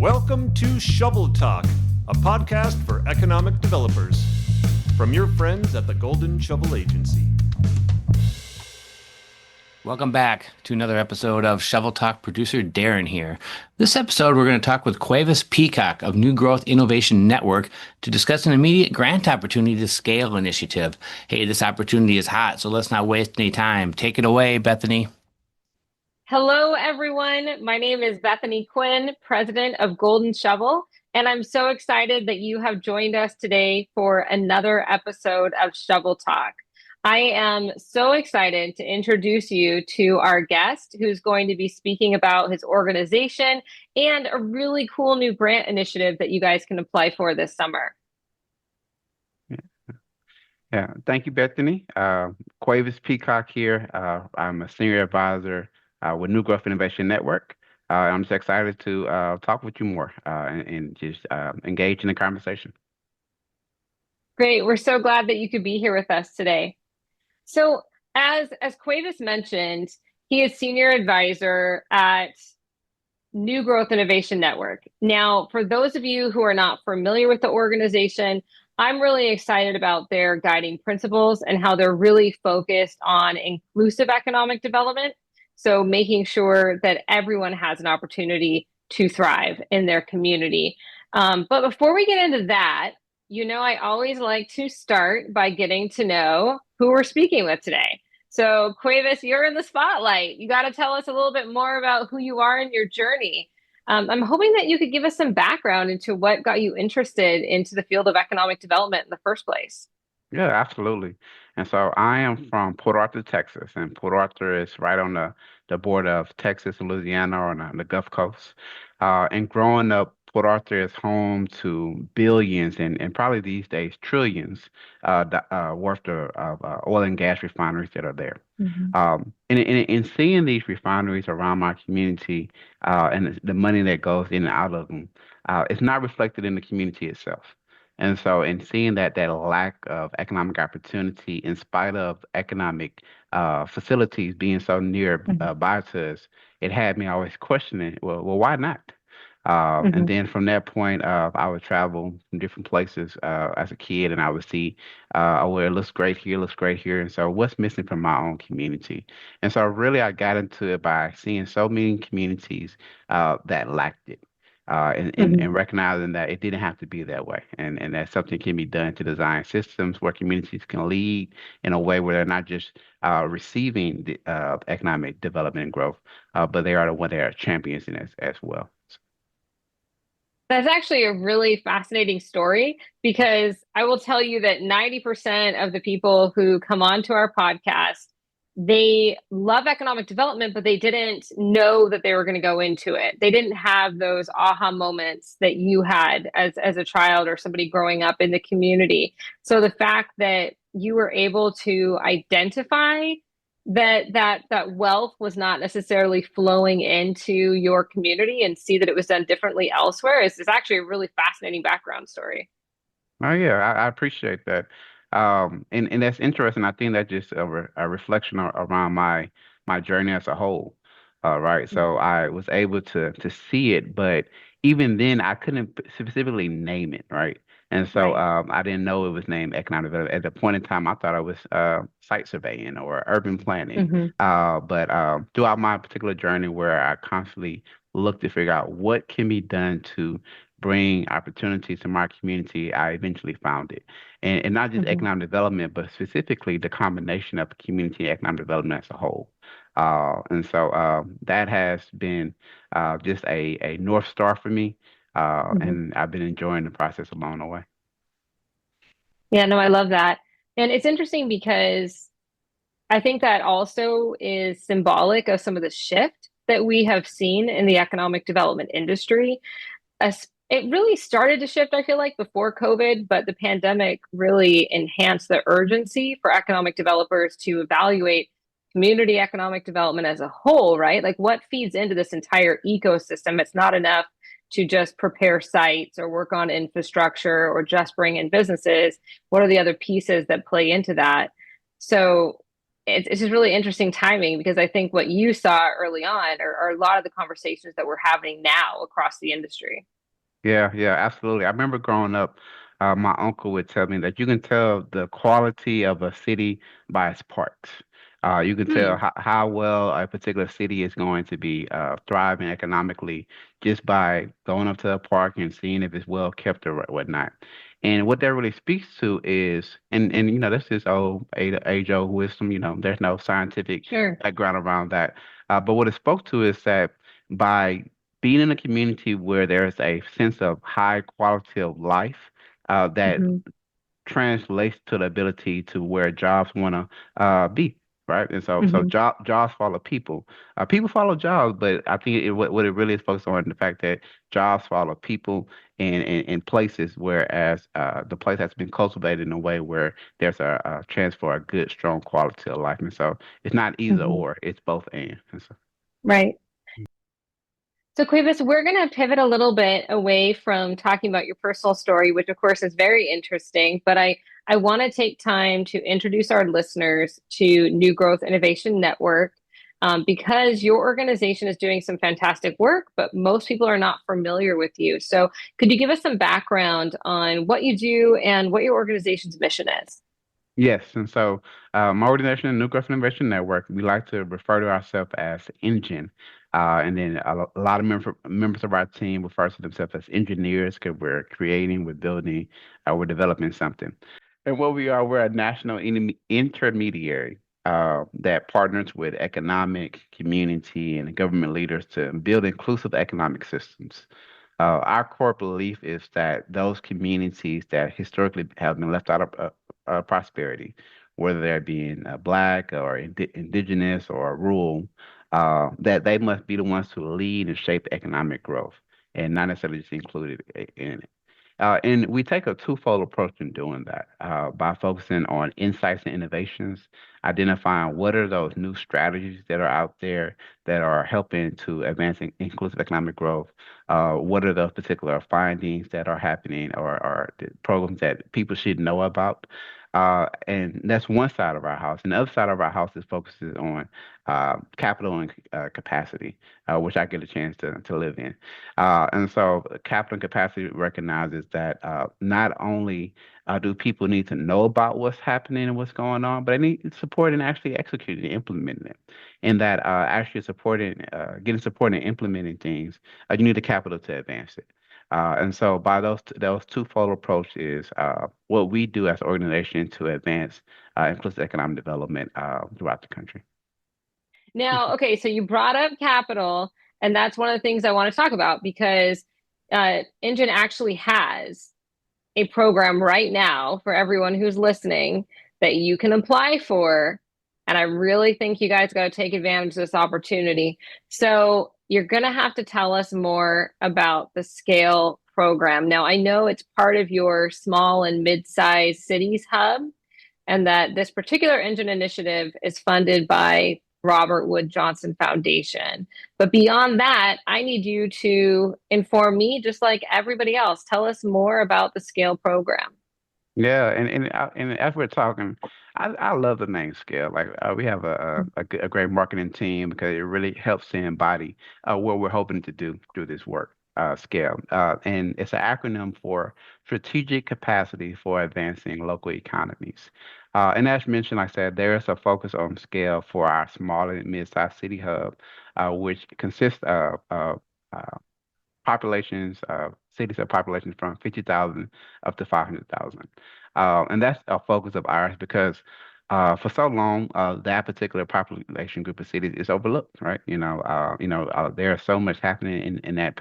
Welcome to Shovel Talk, a podcast for economic developers. From your friends at the Golden Shovel Agency. Welcome back to another episode of Shovel Talk. Producer Darren here. This episode, we're going to talk with Cuevas Peacock of New Growth Innovation Network to discuss an immediate grant opportunity to scale initiative. Hey, this opportunity is hot, so let's not waste any time. Take it away, Bethany. Hello, everyone. My name is Bethany Quinn, president of Golden Shovel, and I'm so excited that you have joined us today for another episode of Shovel Talk. I am so excited to introduce you to our guest who's going to be speaking about his organization and a really cool new grant initiative that you guys can apply for this summer. Yeah, thank you, Bethany. Cuevas Peacock here. I'm a senior advisor with New Growth Innovation Network. I'm just excited to talk with you more and just engage in the conversation. Great. We're so glad that you could be here with us today. So as Cuevas mentioned, he is senior advisor at New Growth Innovation Network. Now, for those of you who are not familiar with the organization, I'm really excited about their guiding principles and how they're really focused on inclusive economic development. So making sure that everyone has an opportunity to thrive in their community. But before we get into that, I always like to start by getting to know who we're speaking with today. So Cuevas, you're in the spotlight. You got to tell us a little bit more about who you are in your journey. I'm hoping that you could give us some background into what got you interested into the field of economic development in the first place. Yeah, absolutely. And so I am from Port Arthur, Texas, and Port Arthur is right on the border of Texas and Louisiana on the Gulf Coast. And growing up, Port Arthur is home to billions and probably these days trillions worth of oil and gas refineries that are there. And seeing these refineries around my community and the money that goes in and out of them, it's not reflected in the community itself. And so, in seeing that lack of economic opportunity, in spite of economic facilities being so near by to us, it had me always questioning, well, why not? And then from that point, I would travel from different places as a kid, and I would see, well, it looks great here, looks great here. And so, what's missing from my own community? And so, really, I got into it by seeing so many communities that lacked it. And recognizing that it didn't have to be that way, and that something can be done to design systems where communities can lead in a way where they're not just receiving the economic development and growth, but they are the one that are champions in it as well. That's actually a really fascinating story because I will tell you that 90% of the people who come onto our podcast, they love economic development, but they didn't know that they were going to go into it. They didn't have those aha moments that you had as a child or somebody growing up in the community. So the fact that you were able to identify that wealth was not necessarily flowing into your community and see that it was done differently elsewhere is actually a really fascinating background story. Oh yeah, I appreciate that. And that's interesting. I think that's just a reflection around my journey as a whole. Right. So I was able to see it, but even then I couldn't specifically name it, right? And so I didn't know it was named economic development. At the point in time, I thought it was site surveying or urban planning. But throughout my particular journey where I constantly looked to figure out what can be done to bring opportunities to my community, I eventually found it. And not just economic development, but specifically the combination of community and economic development as a whole. And so that has been just a North Star for me. And I've been enjoying the process along the way. Yeah, no, I love that. And it's interesting because I think that also is symbolic of some of the shift that we have seen in the economic development industry. It really started to shift, I feel like, before COVID, but the pandemic really enhanced the urgency for economic developers to evaluate community economic development as a whole, right? Like what feeds into this entire ecosystem? It's not enough to just prepare sites or work on infrastructure or just bring in businesses. What are the other pieces that play into that? So it's just really interesting timing because I think what you saw early on are a lot of the conversations that we're having now across the industry. Yeah, absolutely. I remember growing up, my uncle would tell me that you can tell the quality of a city by its parks. You can tell Hmm. how well a particular city is going to be thriving economically just by going up to a park and seeing if it's well kept or whatnot. And what that really speaks to is, and this is old age-old wisdom. There's no scientific Sure. background around that. But what it spoke to is that by being in a community where there's a sense of high quality of life, that Hmm. translates to the ability to where jobs want to be, right? And so Hmm. jobs follow people. People follow jobs, but I think what it really is focused on the fact that jobs follow people in places, whereas the place has been cultivated in a way where there's a chance for a good, strong quality of life. And so it's not either Hmm. or, it's both and so. Right. So, Cuevas, we're going to pivot a little bit away from talking about your personal story, which of course is very interesting, but I want to take time to introduce our listeners to New Growth Innovation Network, because your organization is doing some fantastic work, but most people are not familiar with you. So, could you give us some background on what you do and what your organization's mission is? Yes, and so my organization, New Growth Innovation Network, we like to refer to ourselves as NGIN. And then a lot of members of our team refer to themselves as engineers because we're creating, we're building, we're developing something. And what we are, we're a national intermediary that partners with economic, community, and government leaders to build inclusive economic systems. Our core belief is that those communities that historically have been left out of prosperity, whether they're being Black or indigenous or rural, that they must be the ones to lead and shape economic growth and not necessarily just included in it. And we take a twofold approach in doing that by focusing on insights and innovations, identifying what are those new strategies that are out there that are helping to advance inclusive economic growth. What are those particular findings that are happening or the programs that people should know about? And that's one side of our house. And the other side of our house is focuses on capital and capacity, which I get a chance to live in. And so capital and capacity recognizes that not only do people need to know about what's happening and what's going on, but they need support in actually executing and implementing it. And that actually getting support and implementing things, you need the capital to advance it. And so by those twofold approach is what we do as an organization to advance inclusive economic development throughout the country. Now, okay, so you brought up capital, and that's one of the things I want to talk about because Engine actually has a program right now for everyone who's listening that you can apply for. And I really think you guys got to take advantage of this opportunity. So you're going to have to tell us more about the Scale program. Now, I know it's part of your small and mid-sized cities hub, and that this particular engine initiative is funded by Robert Wood Johnson Foundation. But beyond that, I need you to inform me, just like everybody else. Tell us more about the Scale program. Yeah, and as we're talking, I love the name Scale. Like we have a great marketing team because it really helps to embody what we're hoping to do through this work. Scale, and it's an acronym for Strategic Capacity for Advancing Local Economies. And as mentioned, like I said, there is a focus on scale for our small and mid-sized city hub, which consists of populations, cities have populations from 50,000 up to 500,000. And that's a focus of ours because for so long, that particular population group of cities is overlooked, right? There's so much happening in that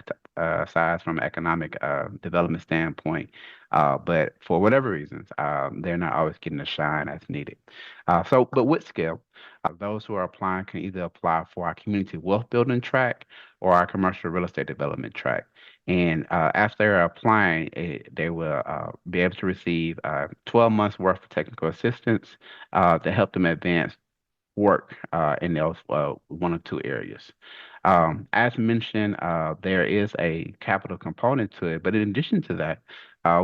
size from an economic development standpoint. But for whatever reasons, they're not always getting the shine as needed. But with scale, those who are applying can either apply for our community wealth building track or our commercial real estate development track. And as they're applying, they will be able to receive 12 months worth of technical assistance to help them advance work in those one or two areas. As mentioned, there is a capital component to it, but in addition to that,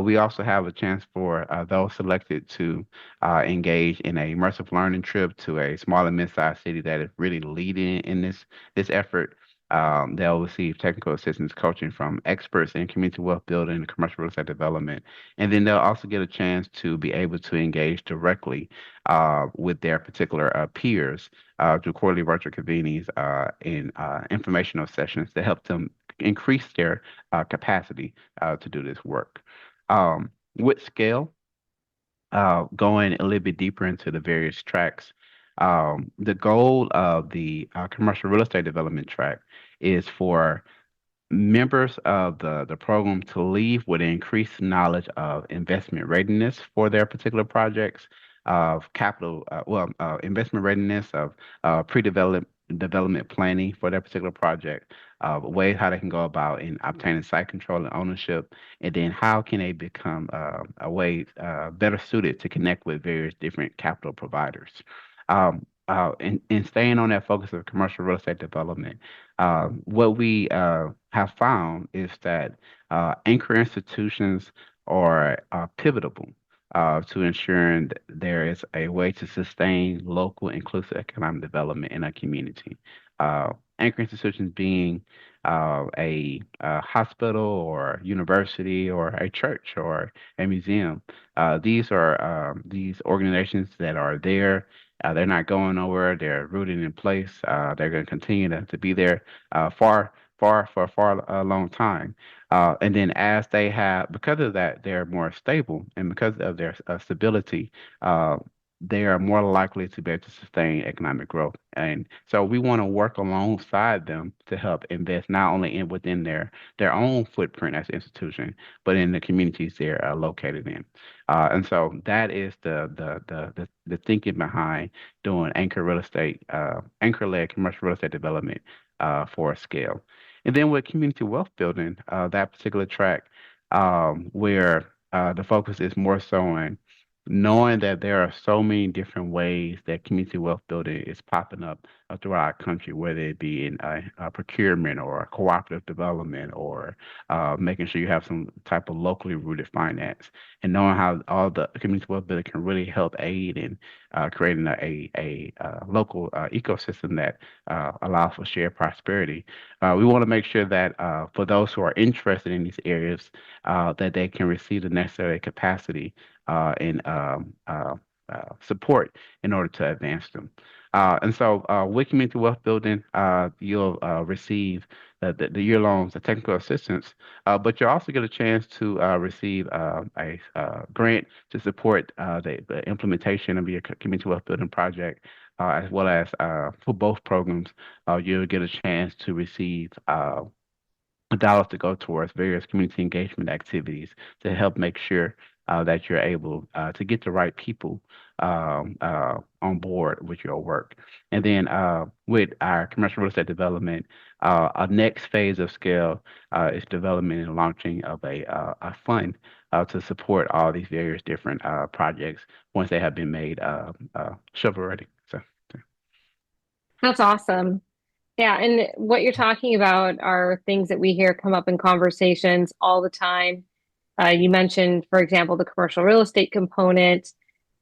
we also have a chance for those selected to engage in a immersive learning trip to a small and mid-sized city that is really leading in this effort. They'll receive technical assistance coaching from experts in community wealth building and commercial real estate development. And then they'll also get a chance to be able to engage directly with their particular peers through quarterly virtual convenings and informational sessions to help them increase their capacity to do this work. With scale, going a little bit deeper into the various tracks, the goal of the commercial real estate development track is for members of the program to leave with increased knowledge of investment readiness for their particular projects, of capital, investment readiness, of development planning for their particular project, ways how they can go about in obtaining site control and ownership, and then how can they become a way better suited to connect with various different capital providers. In staying on that focus of commercial real estate development, what we have found is that anchor institutions are pivotal to ensuring that there is a way to sustain local inclusive economic development in a community. Anchor institutions being a hospital or university or a church or a museum. These are these organizations that are there. They're not going nowhere. They're rooted in place. They're going to continue to be there for a far long time. And then as they have, because of that, they're more stable, and because of their stability, they are more likely to be able to sustain economic growth. And so we want to work alongside them to help invest not only in within their own footprint as an institution, but in the communities they're located in. And so that is the thinking behind doing anchor-led commercial real estate development for a scale. And then with community wealth building, that particular track, where the focus is more so on knowing that there are so many different ways that community wealth building is popping up throughout our country, whether it be in procurement or cooperative development or making sure you have some type of locally rooted finance, and knowing how all the community wealth building can really help aid in creating a local ecosystem that allows for shared prosperity. We want to make sure that for those who are interested in these areas, that they can receive the necessary capacity and support in order to advance them. And so with community wealth building, you'll receive the year-long technical assistance, but you'll also get a chance to receive a grant to support the implementation of your community wealth building project, as well as for both programs, you'll get a chance to receive dollars to go towards various community engagement activities to help make sure that you're able to get the right people on board with your work. And then with our commercial real estate development, our next phase of scale is development and launching of a fund to support all these various different projects once they have been made shovel ready. So That's awesome. Yeah, and what you're talking about are things that we hear come up in conversations all the time. You mentioned, for example, the commercial real estate component.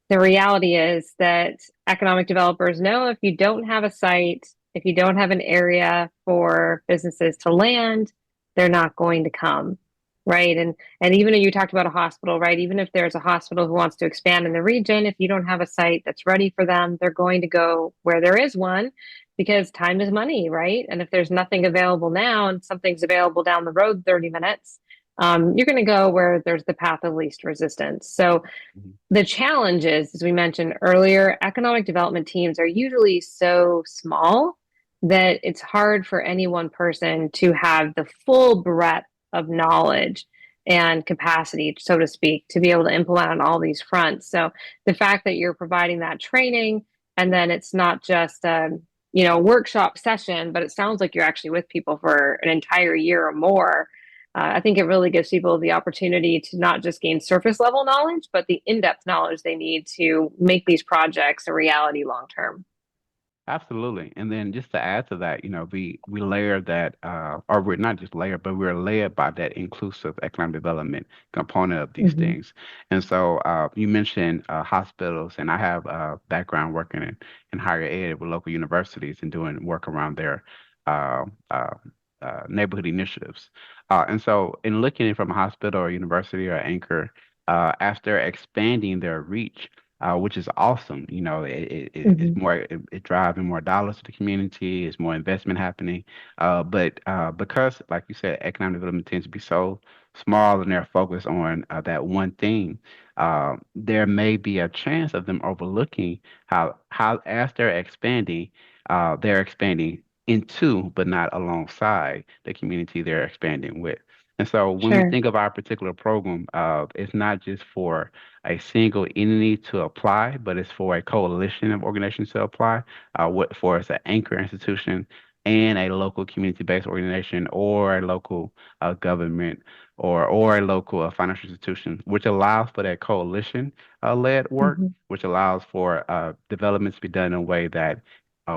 The reality is that economic developers know if you don't have a site, if you don't have an area for businesses to land, they're not going to come, right? And even if you talked about a hospital, right? Even if there's a hospital who wants to expand in the region, if you don't have a site that's ready for them, they're going to go where there is one, because time is money, right? And if there's nothing available now and something's available down the road 30 minutes, you're going to go where there's the path of least resistance. So the challenge is, as we mentioned earlier, economic development teams are usually so small that it's hard for any one person to have the full breadth of knowledge and capacity, so to speak, to be able to implement on all these fronts. So the fact that you're providing that training, and then it's not just workshop session, but it sounds like you're actually with people for an entire year or more. I think it really gives people the opportunity to not just gain surface level knowledge, but the in-depth knowledge they need to make these projects a reality long term. absolutely. And then just to add to that, we layer that, or we're not just layered, but we're layered by that inclusive economic development component of these things. And so you mentioned hospitals, and I have a background working in higher ed with local universities and doing work around their neighborhood initiatives. And so, in looking at it from a hospital or university or anchor, as they're expanding their reach, which is awesome. It's Hmm. more, it driving more dollars to the community. It's more investment happening. But because, like you said, economic development tends to be so small and they're focused on that one thing, there may be a chance of them overlooking how as they're expanding into, but not alongside the community they're expanding with. And so when we Sure. think of our particular program, it's not just for a single entity to apply, but it's for a coalition of organizations to apply. What for as an anchor institution and a local community-based organization or a local government or a local financial institution, which allows for that coalition led work, Hmm. which allows for developments to be done in a way that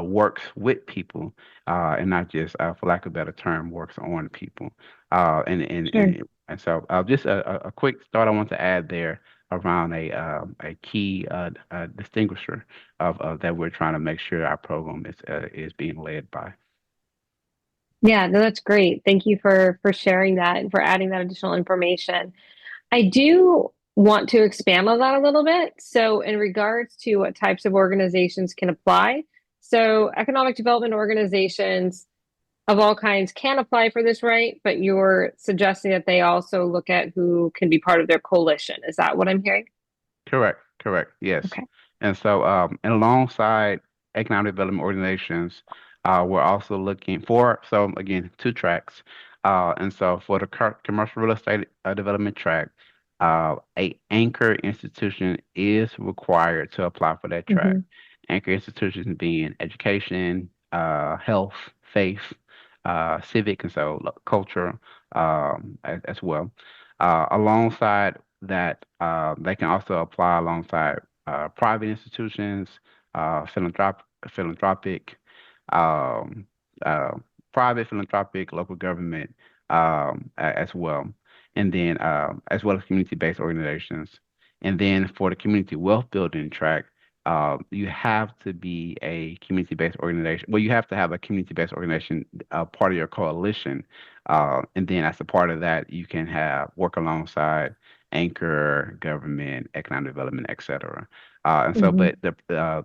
works with people and not just, for lack of a better term, works on people. Uh, and, and, Sure. and, and so just a quick thought I want to add there around a key distinguisher of that we're trying to make sure our program is being led by. Yeah, no, that's great. Thank you for sharing that and for adding that additional information. I do want to expand on that a little bit. So, in regards to what types of organizations can apply, so economic development organizations of all kinds can apply for this, right? But you're suggesting that they also look at who can be part of their coalition. Is that what I'm hearing? Correct, correct, yes. Okay. And so, and alongside economic development organizations, we're also looking for, so again, two tracks. And so for the commercial real estate development track, a anchor institution is required to apply for that track. Hmm. Anchor institutions being education, health, faith, civic, and so culture as well. Alongside that, they can also apply alongside private institutions, philanthropic, um, uh, private philanthropic, local government as well, and then as well as community-based organizations. And then for the community wealth building track, you have to be a community-based organization. Well, you have to have a community-based organization part of your coalition, and then as a part of that, you can have work alongside anchor, government, economic development, etc. And so, Hmm. but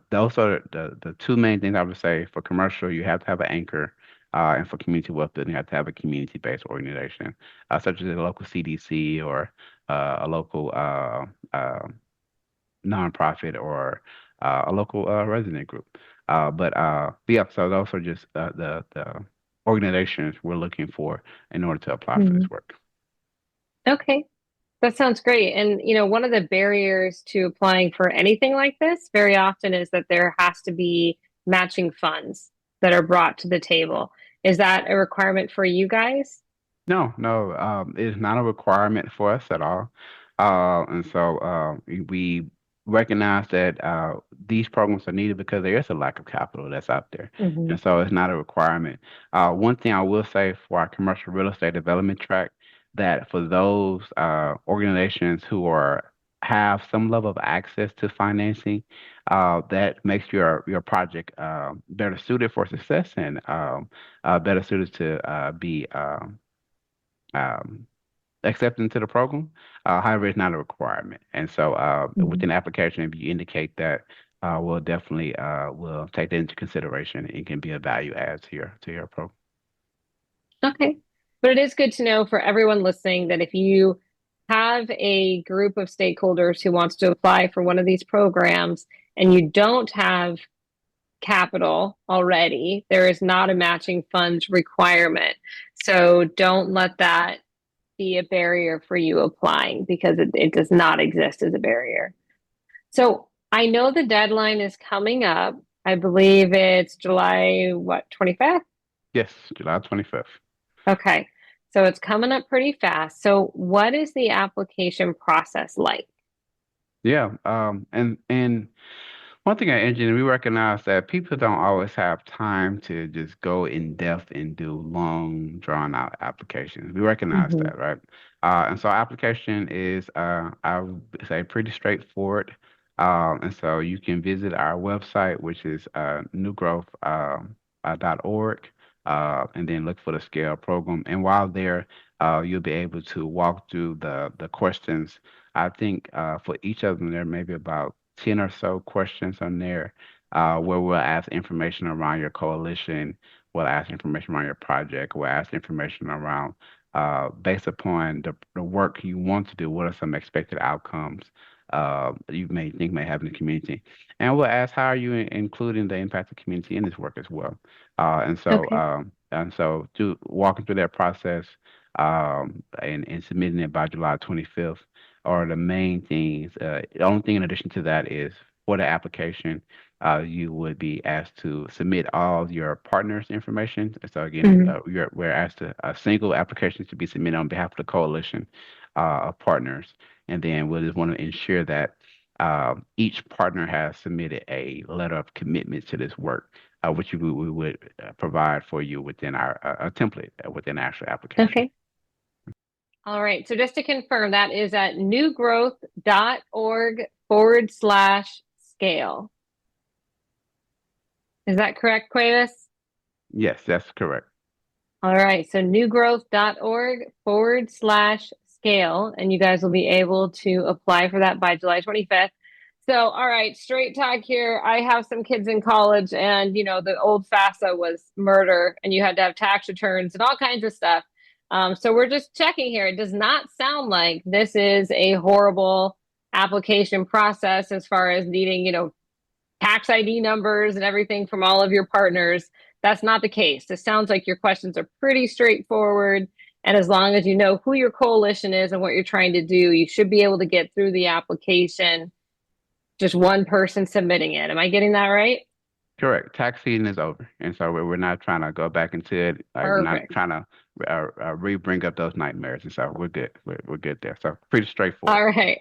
those are the two main things I would say. For commercial, you have to have an anchor, and for community wealth building, you have to have a community-based organization, such as a local CDC or a local nonprofit or a local resident group. But yeah, so those are just the organizations we're looking for in order to apply for Hmm. this work. Okay. That sounds great. And, one of the barriers to applying for anything like this very often is that there has to be matching funds that are brought to the table. Is that a requirement for you guys? No, no, it's not a requirement for us at all. And so we recognize that these programs are needed because there is a lack of capital that's out there. Hmm. And so it's not a requirement. One thing I will say for our commercial real estate development track, that for those organizations who have some level of access to financing, that makes your project better suited for success and better suited to be um, accepted into the program. However, it's not a requirement. And so Hmm. within the application, if you indicate that, we'll definitely will take that into consideration and can be a value add to your program. Okay. But it is good to know for everyone listening that if you have a group of stakeholders who wants to apply for one of these programs and you don't have capital already, there is not a matching funds requirement. So don't let that be a barrier for you applying because it does not exist as a barrier. So I know the deadline is coming up. I believe it's July, what, 25th? Yes, July 25th. Okay. So it's coming up pretty fast. So what is the application process like? Yeah, and one thing at NGIN, we recognize that people don't always have time to just go in depth and do long, drawn out applications. We recognize Hmm. that, right? And so application is, I would say, pretty straightforward. And so you can visit our website, which is newgrowth.org. and then look for the scale program. And while there, you'll be able to walk through the questions. I think for each of them, there may be about 10 or so questions on there where we'll ask information around your coalition, we'll ask information around your project, we'll ask information around based upon the work you want to do, what are some expected outcomes you may think may happen in the community? And we'll ask, how are you including the impact of community in this work as well? Okay. And so walking through that process and submitting it by July 25th are the main things. The only thing in addition to that is for the application, you would be asked to submit all of your partners' information. So again, Mhm. we're asked a single application to be submitted on behalf of the coalition of partners, and then we'll just want to ensure that each partner has submitted a letter of commitment to this work, which we would provide for you within our a template within the actual application. Okay. All right. So just to confirm, that is at newgrowth.org/scale. Is that correct, Cuevas? Yes, that's correct. All right. So newgrowth.org/scale, and you guys will be able to apply for that by July 25th. So, all right, straight talk here. I have some kids in college, and the old FAFSA was murder, and you had to have tax returns and all kinds of stuff. So we're just checking here. It does not sound like this is a horrible application process as far as needing, tax ID numbers and everything from all of your partners. That's not the case. It sounds like your questions are pretty straightforward. And as long as you know who your coalition is and what you're trying to do, you should be able to get through the application. Just one person submitting it. Am I getting that right? Correct. Tax season is over, and so we're not trying to go back into it. We're not Perfect. trying to re-bring up those nightmares, and so we're good. We're good there. So pretty straightforward. All right.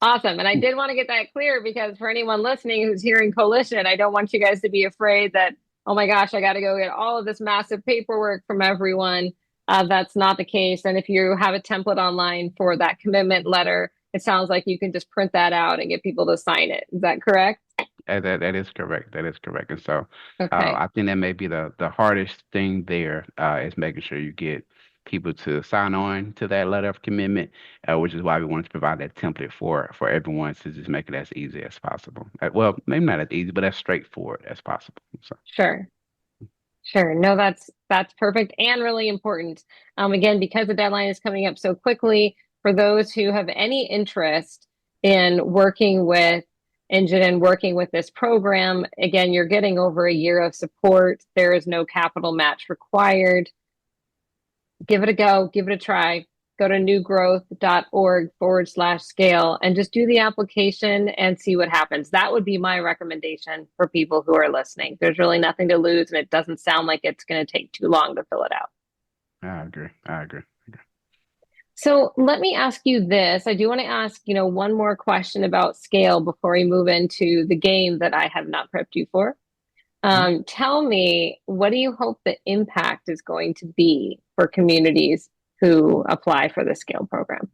Awesome. And I did want to get that clear because for anyone listening who's hearing coalition, I don't want you guys to be afraid that, oh my gosh, I got to go get all of this massive paperwork from everyone. That's not the case. And if you have a template online for that commitment letter, it sounds like you can just print that out and get people to sign it. Is that correct? That is correct. That is correct. And so Okay. I think that may be the hardest thing there is making sure you get people to sign on to that letter of commitment, which is why we wanted to provide that template for everyone to just make it as easy as possible. Well, maybe not as easy, but as straightforward as possible. So. Sure. Sure. No, that's perfect and really important. Again, because the deadline is coming up so quickly, for those who have any interest in working with NGIN and working with this program, again, you're getting over a year of support. There is no capital match required. Give it a go, give it a try. Go to newgrowth.org/scale and just do the application and see what happens. That would be my recommendation for people who are listening. There's really nothing to lose, and it doesn't sound like it's going to take too long to fill it out. I agree. So let me ask you this. I do want to ask, one more question about scale before we move into the game that I have not prepped you for. Tell me, what do you hope the impact is going to be for communities who apply for the scale program?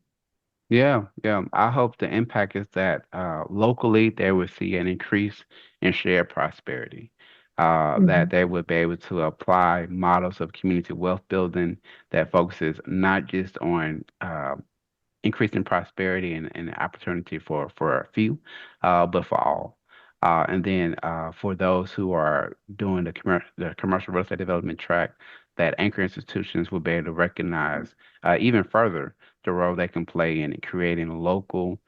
Yeah. I hope the impact is that locally they will see an increase in shared prosperity. That they would be able to apply models of community wealth building that focuses not just on increasing prosperity and opportunity for a few, but for all. And then for those who are doing the commercial real estate development track, that anchor institutions will be able to recognize even further the role they can play in creating local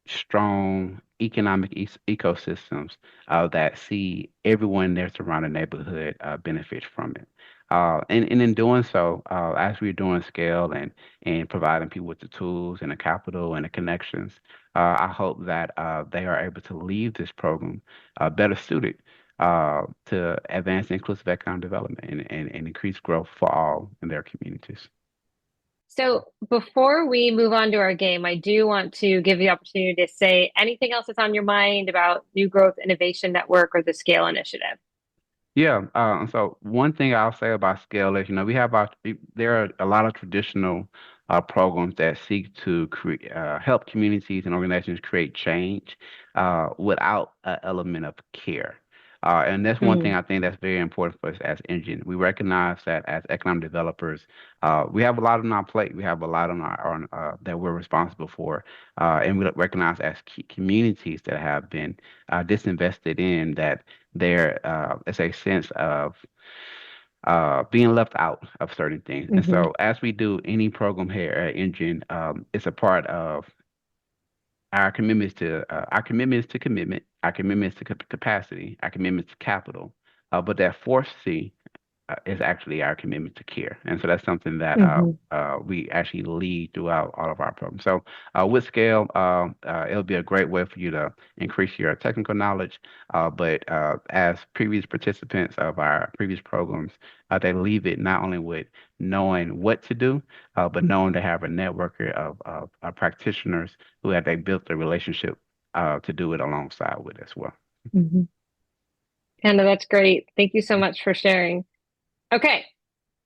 strong economic ecosystems that see everyone in their surrounding neighborhood benefit from it. And in doing so, as we're doing scale and providing people with the tools and the capital and the connections, I hope that they are able to leave this program better suited to advance inclusive economic development and increase growth for all in their communities. So before we move on to our game, I do want to give you the opportunity to say anything else that's on your mind about New Growth Innovation Network or the Scale Initiative. Yeah. So one thing I'll say about scale is, there are a lot of traditional programs that seek to help communities and organizations create change without an element of care. And that's one thing I think that's very important for us as NGIN. We recognize that as economic developers, we have a lot on our plate. We have a lot that we're responsible for, and we recognize as communities that have been disinvested in, that there's a sense of being left out of certain things. And so, as we do any program here at NGIN, it's a part of our commitments to commitment, our commitments to capacity, our commitments to capital. But that fourth C is actually our commitment to care. And so that's something that we actually lead throughout all of our programs. So with Scale, it'll be a great way for you to increase your technical knowledge. But as previous participants of our previous programs, they leave it not only with knowing what to do, but knowing to have a network of practitioners who have they built a relationship to do it alongside with as well. Anna, that's great. Thank you so much for sharing. Okay,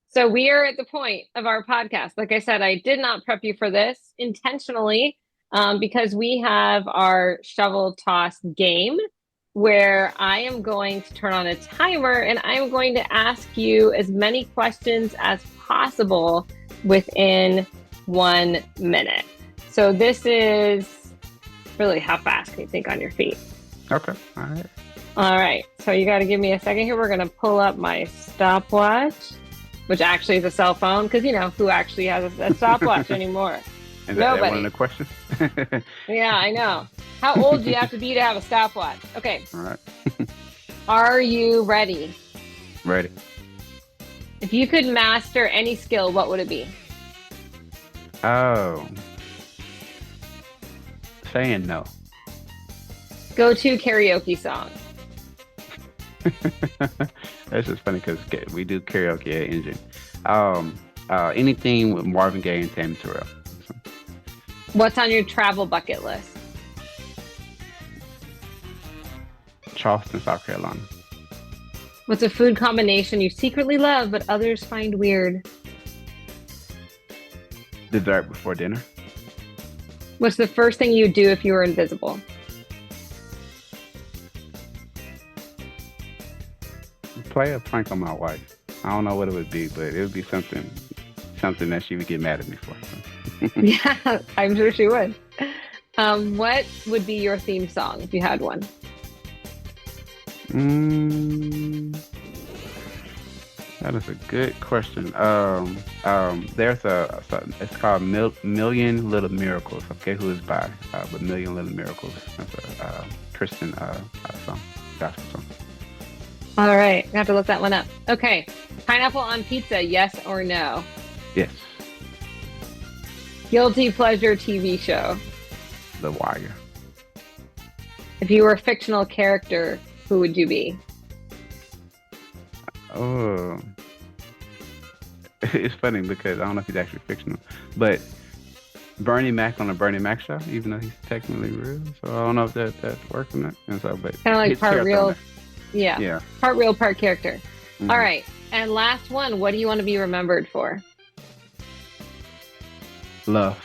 so we are at the point of our podcast. Like I said, I did not prep you for this intentionally because we have our shovel toss game where I am going to turn on a timer and I am going to ask you as many questions as possible within 1 minute. So this is really how fast can you think on your feet? Okay, all right. All right, so you got to give me a second here. We're going to pull up my stopwatch, which actually is a cell phone, because, you know, who actually has a stopwatch anymore? Is Nobody. that one of the questions? Yeah, I know. How old do you have to be to have a stopwatch? Okay. All right. Are you ready? Ready. If you could master any skill, what would it be? Oh. Saying no. Go-to karaoke song. That's just funny because we do karaoke at NGIN. Anything with Marvin Gaye and Tammy Terrell. So. What's on your travel bucket list? Charleston, South Carolina. What's a food combination you secretly love but others find weird? Dessert before dinner. What's the first thing you'd do if you were invisible? Play a prank on my wife. I don't know what it would be, but it would be something that she would get mad at me for. So. Yeah, I'm sure she would. What would be your theme song if you had one? That is a good question. There's it's called Million Little Miracles. I forget who it's by, but Million Little Miracles. That's a Christian song, gospel song. All right, I have to look that one up. Okay, pineapple on pizza, yes or no? Yes. Guilty pleasure TV show. The Wire. If you were a fictional character, who would you be? Oh, it's funny because I don't know if he's actually fictional, but Bernie Mac on the Bernie Mac show, even though he's technically real. So I don't know if that's working. And so, but kind of like his part real. Yeah. Yeah. Part real, part character. Mm-hmm. All right. And last one, what do you want to be remembered for? Love.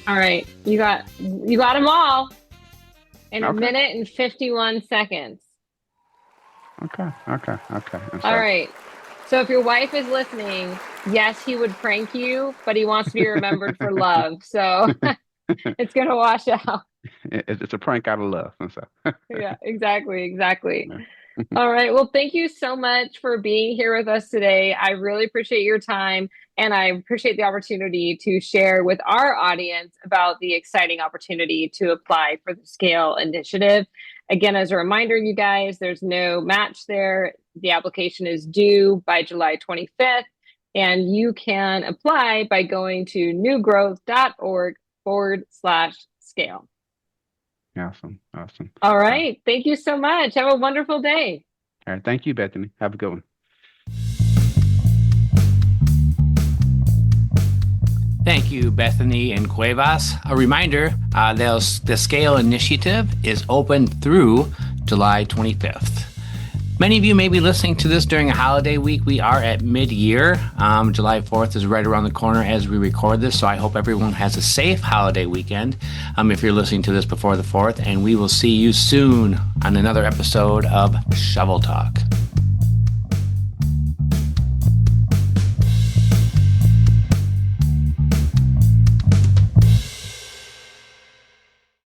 All right. You got them all in a minute and 51 seconds. Okay. All right. So if your wife is listening, yes, he would prank you, but he wants to be remembered for love. So it's going to wash out. It's a prank out of love. So. Yeah, exactly. All right. Well, thank you so much for being here with us today. I really appreciate your time, and I appreciate the opportunity to share with our audience about the exciting opportunity to apply for the SCALE initiative. Again, as a reminder, you guys, there's no match there. The application is due by July 25th, and you can apply by going to newgrowth.org/SCALE. Awesome. All right. Thank you so much. Have a wonderful day. All right. Thank you, Bethany. Have a good one. Thank you, Bethany and Cuevas. A reminder, the SCALE initiative is open through July 25th. Many of you may be listening to this during a holiday week. We are at mid-year. July 4th is right around the corner as we record this, so I hope everyone has a safe holiday weekend if you're listening to this before the 4th, and we will see you soon on another episode of Shovel Talk.